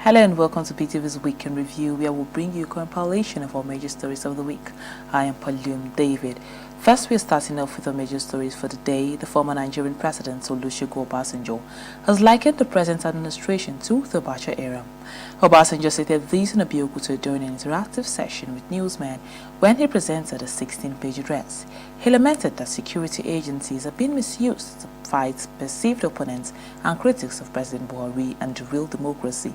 Hello and welcome to Ptv's Week in Review, where we'll bring you a compilation of our major stories of the week. I am Poloum David. First, we are starting off with our major stories for the day. The former Nigerian president, Olusegun Obasanjo, has likened the present administration to the Abacha era. Obasanjo stated this in Abeokuta during an interactive session with newsmen when he presented a 16-page address. He lamented that security agencies have been misused to fight perceived opponents and critics of President Buhari and derail democracy.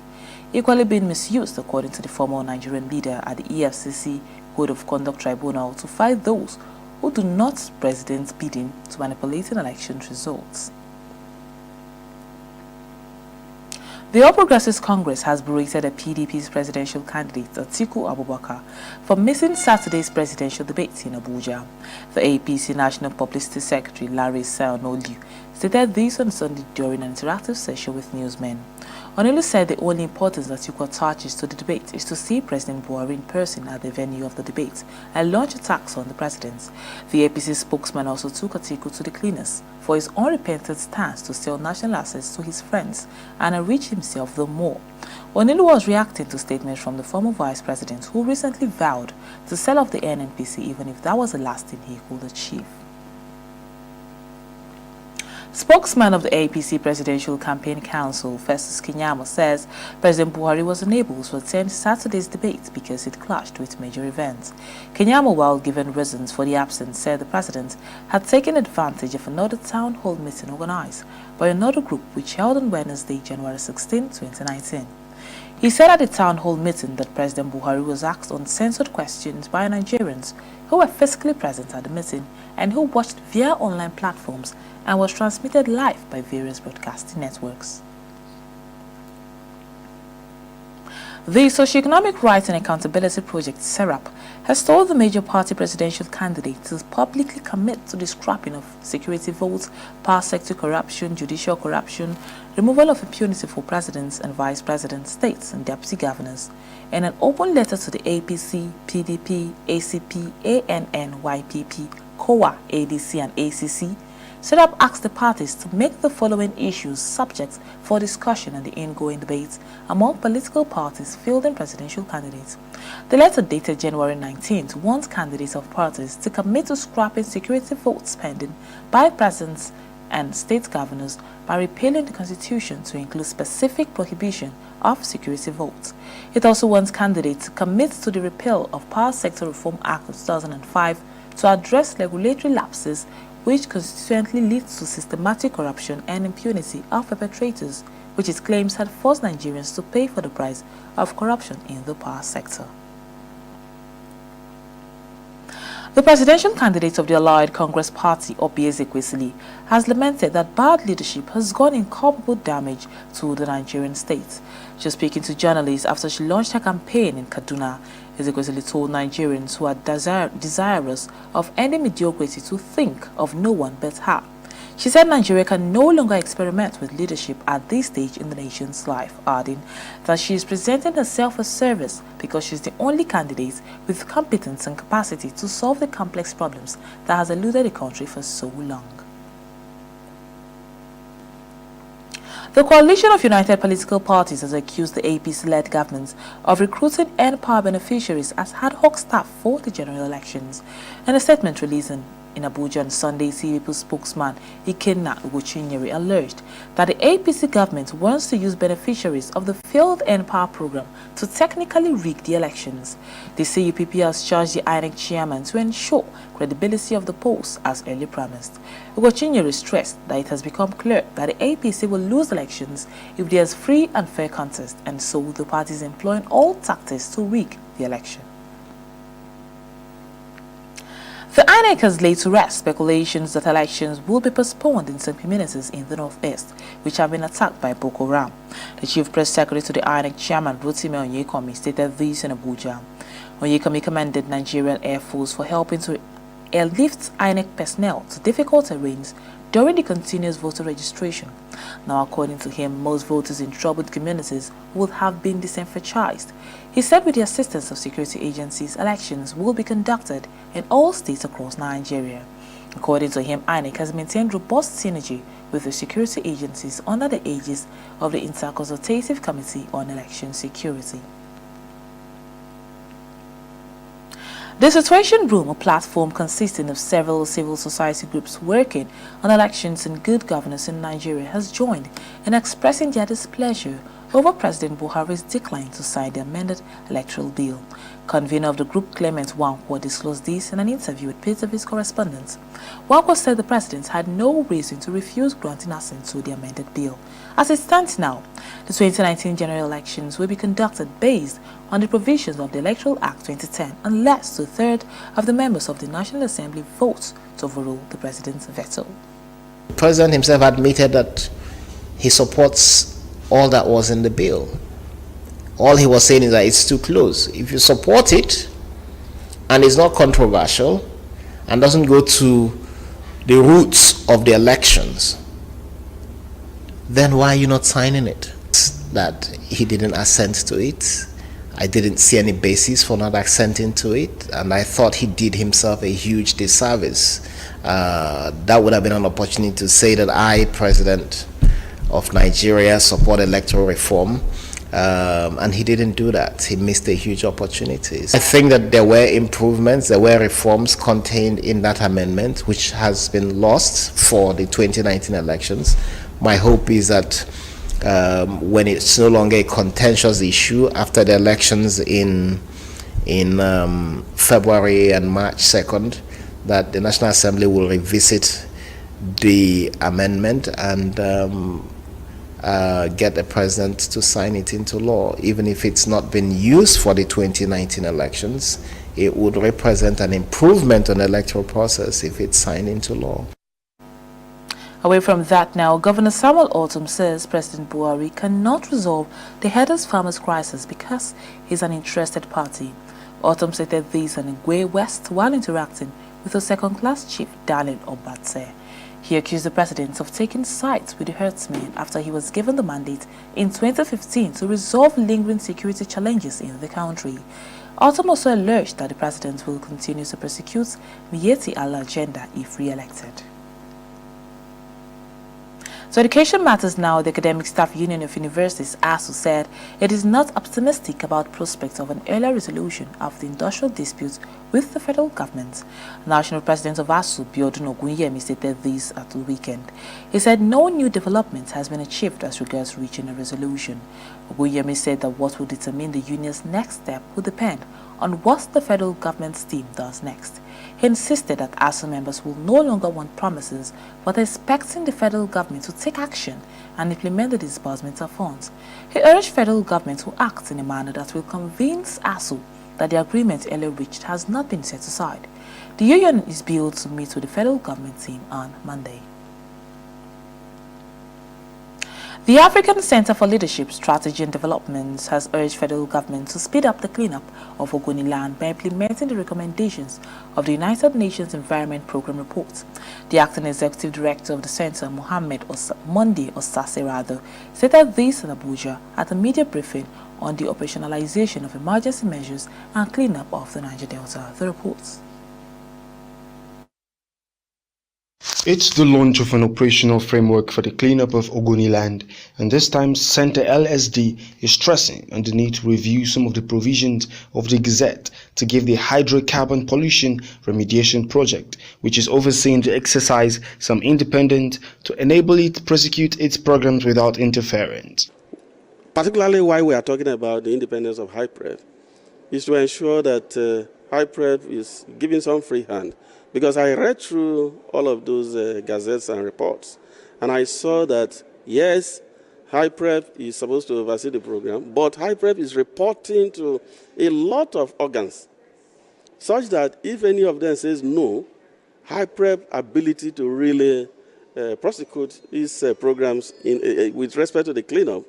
Equally being misused, according to the former Nigerian leader at the EFCC Code of Conduct Tribunal, to fight those who do not president's bidding to manipulating election results. The All Progressives Congress has berated a PDP's presidential candidate, Atiku Abubakar, for missing Saturday's presidential debate in Abuja. The APC National Publicity Secretary, Larry Sanolu, stated this on Sunday during an interactive session with newsmen. Onelu said the only importance that Atiku attaches to the debate is to see President Buhari in person at the venue of the debate and launch attacks on the president. The APC spokesman also took Atiku to the cleaners for his unrepentant stance to sell national assets to his friends and enrich himself the more. Onelu was reacting to statements from the former vice president, who recently vowed to sell off the NNPC even if that was the last thing he could achieve. Spokesman of the APC Presidential Campaign Council, Festus Keyamo, says President Buhari was unable to attend Saturday's debate because it clashed with major events. Keyamo, while given reasons for the absence, said the president had taken advantage of another town hall meeting organized by another group which held on Wednesday, January 16, 2019. He said at the town hall meeting that President Buhari was asked uncensored questions by Nigerians who were physically present at the meeting and who watched via online platforms and was transmitted live by various broadcasting networks. The Socioeconomic Rights and Accountability Project, SERAP, has told the major party presidential candidate to publicly commit to the scrapping of security votes, power sector corruption, judicial corruption, removal of impunity for presidents and vice presidents, states and deputy governors. In an open letter to the APC, PDP, ACP, ANN, YPP, COA, ADC and ACC, SERAP asked the parties to make the following issues subject for discussion in the ongoing debates among political parties fielding presidential candidates. The letter, dated January 19th, wants candidates of parties to commit to scrapping security vote spending by presidents and state governors by repealing the constitution to include specific prohibition of security votes. It also wants candidates to commit to the repeal of Power Sector Reform Act of 2005 to address regulatory lapses which consistently leads to systematic corruption and impunity of perpetrators, which it claims had forced Nigerians to pay for the price of corruption in the power sector. The presidential candidate of the Allied Congress Party, Obieze Kwesili, has lamented that bad leadership has done incalculable damage to the Nigerian state. She was speaking to journalists after she launched her campaign in Kaduna. Ezekwesili told Nigerians who are desirous of ending mediocrity to think of no one but her. She said Nigeria can no longer experiment with leadership at this stage in the nation's life, adding that she is presenting herself as service because she is the only candidate with competence and capacity to solve the complex problems that has eluded the country for so long. The Coalition of United Political Parties has accused the APC-led government of recruiting N-Power beneficiaries as ad hoc staff for the general elections. In a statement released in Abuja on Sunday, CPP spokesman Ikenna Ugochinyere alleged that the APC government wants to use beneficiaries of the failed N-Power program to technically rig the elections. The CUPP has charged the INEC chairman to ensure credibility of the polls as early promised. Ugochinyere stressed that it has become clear that the APC will lose elections if there is free and fair contest, and so the party is employing all tactics to rig the election. The INEC has laid to rest speculations that elections will be postponed in some communities in the northeast, which have been attacked by Boko Haram. The chief press secretary to the INEC chairman, Rotimi Onyekomi, stated this in Abuja. Onyekomi commended Nigerian Air Force for helping to airlift INEC personnel to difficult terrains during the continuous voter registration. Now, according to him, most voters in troubled communities would have been disenfranchised. He said with the assistance of security agencies, elections will be conducted in all states across Nigeria. According to him, INEC has maintained robust synergy with the security agencies under the aegis of the Interconsultative Committee on Election Security. The Situation Room, a platform consisting of several civil society groups working on elections and good governance in Nigeria, has joined in expressing their displeasure over President Buhari's decline to sign the amended electoral bill. Convener of the group, Clement Wankwo, disclosed this in an interview with Ptv'S correspondent. Wankwo said the president had no reason to refuse granting assent to the amended bill. As it stands now, the 2019 general elections will be conducted based on the provisions of the Electoral Act 2010 unless two-thirds of the members of the National Assembly vote to overrule the president's veto. The president himself admitted that he supports all that was in the bill. All he was saying is that it's too close. If you support it and it's not controversial and doesn't go to the roots of the elections, then why are you not signing it? That he didn't assent to it. I didn't see any basis for not assenting to it, and I thought he did himself a huge disservice. That would have been an opportunity to say that I, President of Nigeria, support electoral reform, and he didn't do that. He missed a huge opportunity. I think that there were improvements, there were reforms contained in that amendment, which has been lost for the 2019 elections. My hope is that when it's no longer a contentious issue after the elections in February and March 2nd, that the National Assembly will revisit the amendment and get the president to sign it into law. Even if it's not been used for the 2019 elections, it would represent an improvement on the electoral process if it's signed into law. Away from that now, Governor Samuel Ortom says President Buhari cannot resolve the headers farmers crisis because he's an interested party. Ortom stated this in Igwe West while interacting with the second-class chief Daniel Obatse. He accused the president of taking sides with the herdsmen after he was given the mandate in 2015 to resolve lingering security challenges in the country. Ortom also alleged that the president will continue to persecute Miyetti Allah agenda if re-elected. So education matters now. The Academic Staff Union of Universities, ASU, said it is not optimistic about prospects of an earlier resolution of the industrial dispute with the federal government. National President of ASU, Biodun Ogunyemi, stated this at the weekend. He said no new development has been achieved as regards reaching a resolution. Ogunyemi said that what will determine the union's next step will depend on what the federal government's team does next. He insisted that ASU members will no longer want promises, but are expecting the federal government to take action and implement the disbursement of funds. He urged federal government to act in a manner that will convince ASU that the agreement earlier reached has not been set aside. The union is billed to meet with the federal government team on Monday. The African Center for Leadership, Strategy and Development has urged federal government to speed up the cleanup of Ogoni land by implementing the recommendations of the United Nations Environment Programme report. The acting executive director of the center, Mondi Osase, stated this in Abuja at a media briefing on the operationalization of emergency measures and cleanup of the Niger Delta. The reports. It's the launch of an operational framework for the cleanup of Ogoni land, and this time Center LSD is stressing on the need to review some of the provisions of the Gazette to give the hydrocarbon pollution remediation project, which is overseeing the exercise, some independence to enable it to prosecute its programs without interference. Particularly why we are talking about the independence of HYPREV is to ensure that HYPREV is giving some free hand. Because I read through all of those gazettes and reports, and I saw that, yes, HYPREV is supposed to oversee the program, but HYPREV is reporting to a lot of organs, such that if any of them says no, HYPREV's ability to really prosecute its programs with respect to the cleanup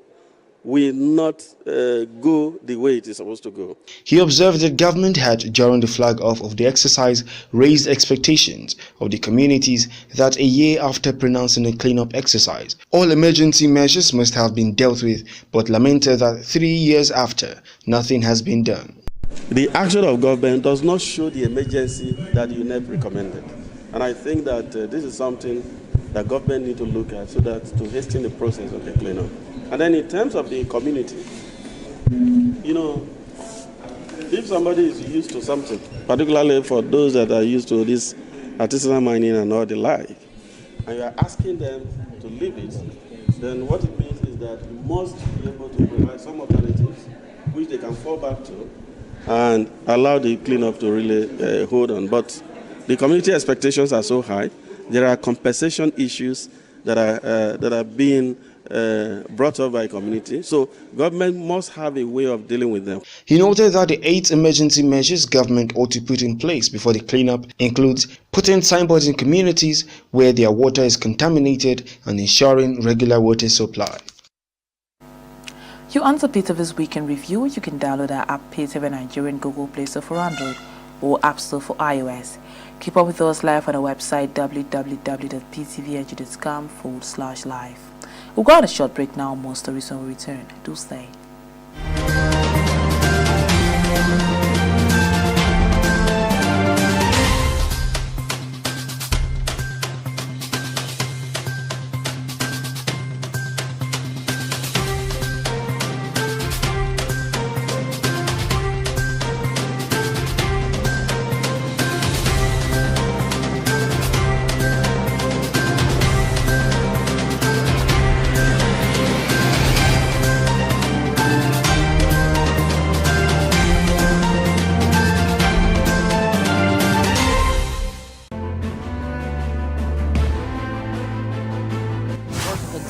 will not go the way it is supposed to go. He observed that government had, during the flag off of the exercise, raised expectations of the communities that a year after pronouncing a cleanup exercise, all emergency measures must have been dealt with, but lamented that 3 years after, nothing has been done. The action of government does not show the emergency that UNEP recommended. And I think that this is something that government need to look at so that to hasten the process of the cleanup. And then in terms of the community, you know, if somebody is used to something, particularly for those that are used to this artisanal mining and all the like, and you are asking them to leave it, then what it means is that you must be able to provide some alternatives which they can fall back to and allow the cleanup to really hold on. But the community expectations are so high. There are compensation issues that are being brought up by community. So government must have a way of dealing with them. He noted that the 8 emergency measures government ought to put in place before the cleanup includes putting signboards in communities where their water is contaminated and ensuring regular water supply. You answer Ptv'S Weekend Review. You can download our app Ptv Nigeria in Google Play Store for Android or App Store for iOS. Keep up with us live on our website www.ptvng.com/live. We'll go on a short break now. More stories when we return. Do stay.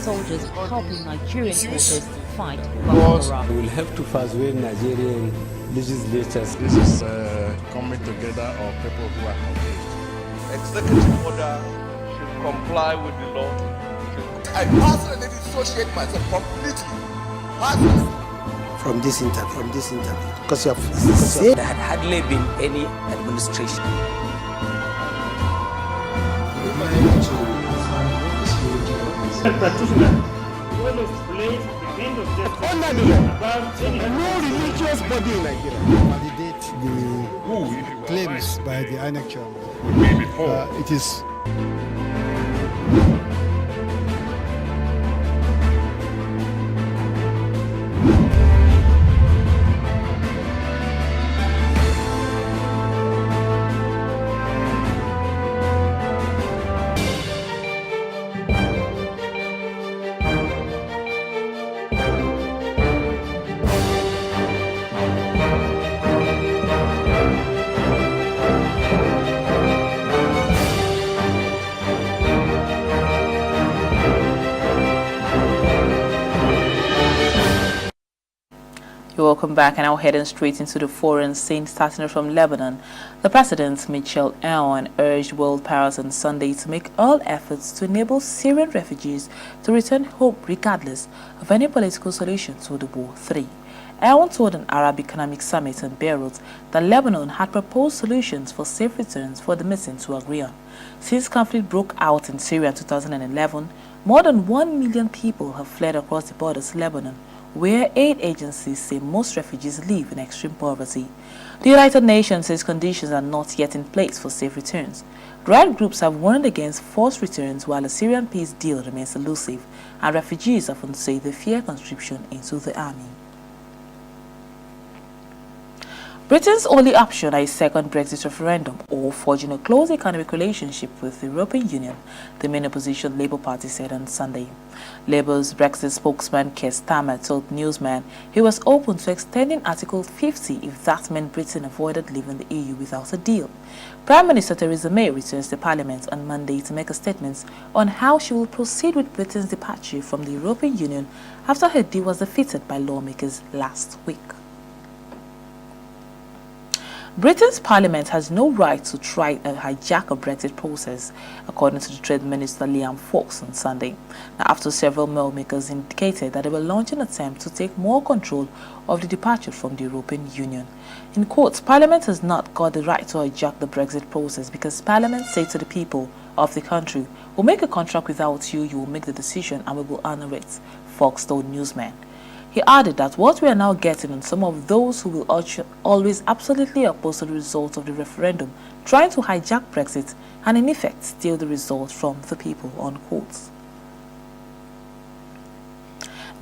Soldiers helping Nigerian forces fight Boko Haram. We will have to persuade Nigerian legislatures. This is coming together of people who are confused. Executive order should comply with the law. I personally dissociate myself completely. Personally. From this interview, because you have said there had hardly been any administration. no religious body in Nigeria. Validate the claims by the INEC chairman. It is Welcome back, and now heading straight into the foreign scene, starting from Lebanon. The President, Michel Aoun, urged world powers on Sunday to make all efforts to enable Syrian refugees to return home regardless of any political solution to the war. Aoun told an Arab Economic Summit in Beirut that Lebanon had proposed solutions for safe returns for the missing to agree on. Since conflict broke out in Syria in 2011, more than 1 million people have fled across the border to Lebanon, where aid agencies say most refugees live in extreme poverty. The United Nations says conditions are not yet in place for safe returns. Right groups have warned against forced returns while a Syrian peace deal remains elusive, and refugees often say they fear conscription into the army. Britain's only option is a second Brexit referendum or forging a close economic relationship with the European Union, the main opposition Labour Party said on Sunday. Labour's Brexit spokesman Keir Starmer told Newsman he was open to extending Article 50 if that meant Britain avoided leaving the EU without a deal. Prime Minister Theresa May returns to Parliament on Monday to make a statement on how she will proceed with Britain's departure from the European Union after her deal was defeated by lawmakers last week. Britain's Parliament has no right to try and hijack a Brexit process, according to the Trade Minister Liam Fox on Sunday. Now, after several lawmakers indicated that they will launch an attempt to take more control of the departure from the European Union. In quotes, Parliament has not got the right to hijack the Brexit process because Parliament said to the people of the country, "We'll make a contract without you, you will make the decision and we will honor it," Fox told Newsman. He added that what we are now getting on some of those who will always absolutely oppose the results of the referendum, trying to hijack Brexit and in effect steal the result from the people, unquote.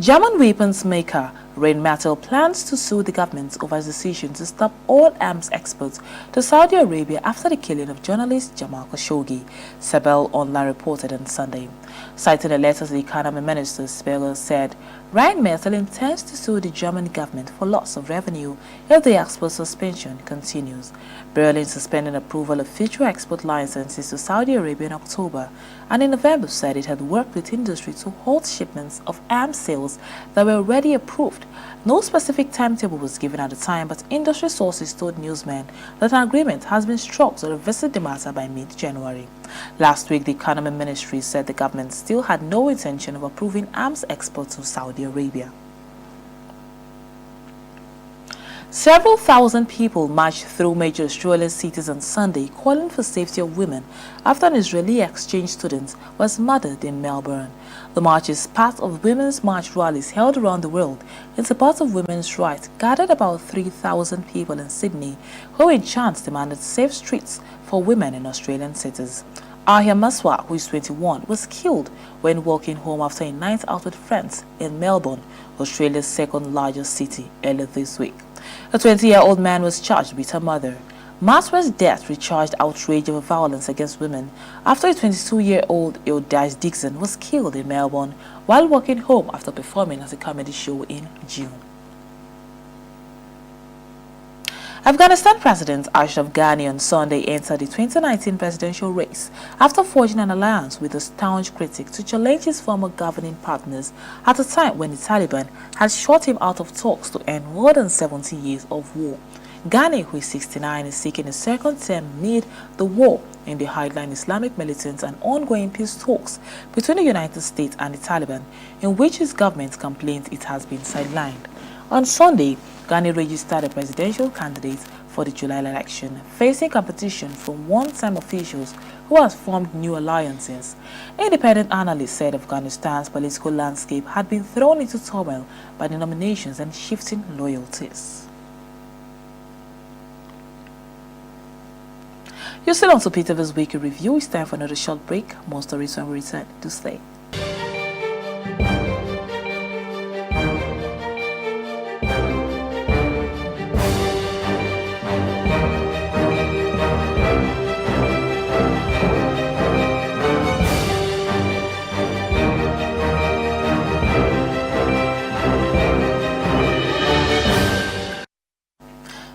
German weapons maker Rheinmetall plans to sue the government over its decision to stop all arms exports to Saudi Arabia after the killing of journalist Jamal Khashoggi, Sebel Online reported on Sunday. Citing a letter to the economy minister, Spiegel said Rheinmetall intends to sue the German government for loss of revenue if the export suspension continues. Berlin suspended approval of future export licenses to Saudi Arabia in October, and in November said it had worked with industry to halt shipments of arms sales that were already approved. No specific timetable was given at the time, but industry sources told newsmen that an agreement has been struck to revisit the matter by mid-January. Last week, the economy ministry said the government still had no intention of approving arms exports to Saudi Arabia. Several thousand people marched through major Australian cities on Sunday calling for safety of women after an Israeli exchange student was murdered in Melbourne. The march is part of women's march rallies held around the world in support of women's rights, gathered about 3,000 people in Sydney who in chants demanded safe streets for women in Australian cities. Ahia Maswa, who is 21, was killed when walking home after a night out with friends in Melbourne, Australia's second largest city, earlier this week. A 20-year-old man was charged with her murder. Maswa's death recharged outrage over violence against women after a 22-year-old Eudice Dixon was killed in Melbourne while walking home after performing at a comedy show in June. Afghanistan President Ashraf Ghani on Sunday entered the 2019 presidential race after forging an alliance with a staunch critic to challenge his former governing partners at a time when the Taliban had shot him out of talks to end more than 70 years of war. Ghani, who is 69, is seeking a second term amid the war in the hardline Islamic militants and ongoing peace talks between the United States and the Taliban, in which his government complains it has been sidelined. On Sunday, Ghani registered a presidential candidate for the July election, facing competition from one-time officials who have formed new alliances. Independent analysts said Afghanistan's political landscape had been thrown into turmoil by the nominations and shifting loyalties. You're still on to Ptv's Weekly Review. It's time for another short break. More stories when we return. Do stay.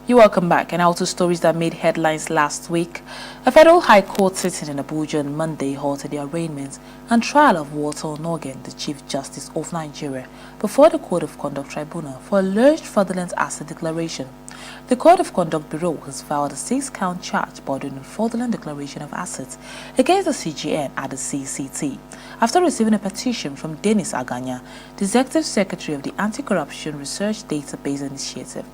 Welcome back, and now to stories that made headlines last week. A federal high court sitting in Abuja on Monday halted the arraignment and trial of Walter Onnoghen, the Chief Justice of Nigeria, before the Code of Conduct Tribunal for alleged fraudulent asset declaration. The Code of Conduct Bureau has filed a 6-count charge bordering on fraudulent declaration of assets against the CGN at the CCT, after receiving a petition from Dennis Aganya, the Executive Secretary of the Anti-Corruption Research Database Initiative.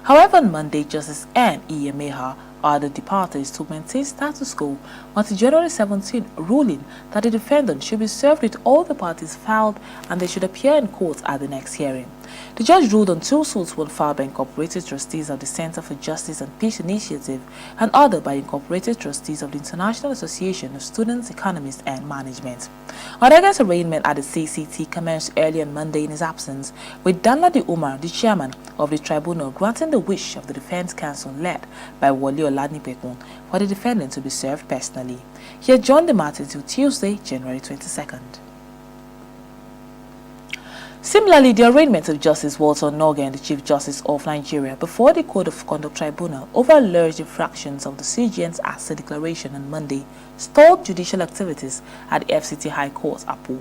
However, on Monday, Justice N. E. Emeha ordered the parties to maintain status quo until January 17, ruling that the defendant should be served with all the parties filed and they should appear in court at the next hearing. The judge ruled on 2 suits, one filed by incorporated trustees of the Center for Justice and Peace Initiative and other by incorporated trustees of the International Association of Students, Economists and Management. Onnoghen's arraignment at the CCT commenced early on Monday in his absence, with Danladi Umar, the chairman of the tribunal, granting the wish of the defense counsel led by Wole Oladipekun for the defendant to be served personally. He adjourned the matter until Tuesday, January 22nd. Similarly, the arraignment of Justice Walter Onnoghen, the Chief Justice of Nigeria, before the Code of Conduct Tribunal over alleged infractions of the CGN's asset declaration on Monday stalled judicial activities at the FCT High Court, Apo.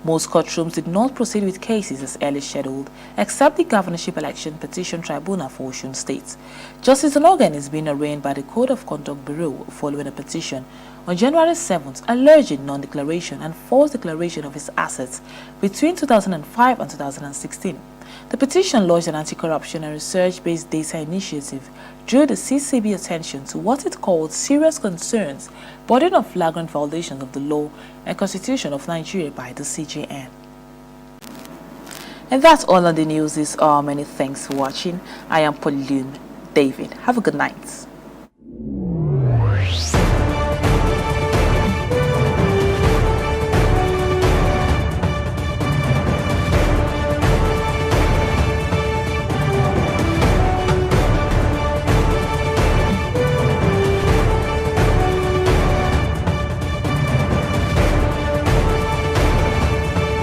Most courtrooms did not proceed with cases as early scheduled, except the Governorship Election Petition Tribunal for Osun State. Justice Onnoghen is being arraigned by the Code of Conduct Bureau following a petition on January 7th alleging non-declaration and false declaration of his assets between 2005 and 2016. The petition lodged an anti-corruption and research-based data initiative drew the CCB attention to what it called serious concerns bordering on flagrant violations of the law and constitution of Nigeria by the CJN. And that's all on the news. Many thanks for watching. I am Poloum David. Have a good night.